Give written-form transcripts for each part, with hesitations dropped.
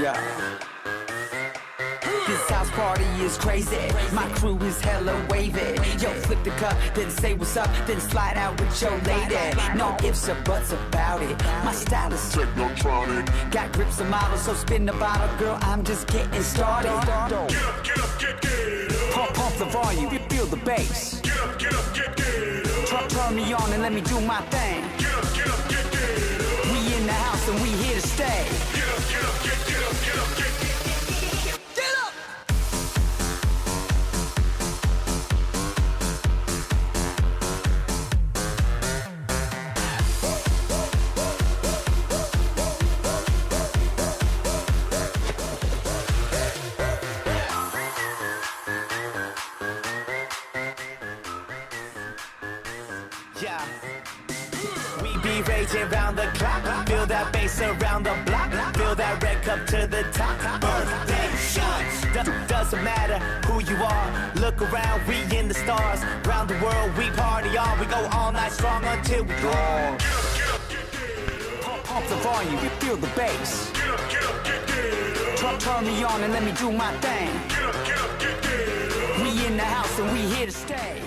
Yeah. This house party is crazy. My crew is hella wavy. Yo, flip the cup, then say what's up, then slide out with your lady. No ifs or buts about it. My style is technotronic. Got grips and models, so spin the bottle, girl. I'm just getting started. Get up, get up. Pump the volume, feel the bass. Get up, get up. Turn me on and let me do my thing. Get up, get up. We in the house and we here to stay. Get up, get up. Yeah. We be raging round the clock. Feel that bass around the block. Feel that red cup to the top. Birthday shots. Doesn't matter who you are. Look around, we in the stars. Round the world, we party on. We go all night strong until we draw. Pump the volume, you feel the bass. Turn me on and let me do my thing. We in the house and we here to stay.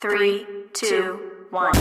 Three, two, one.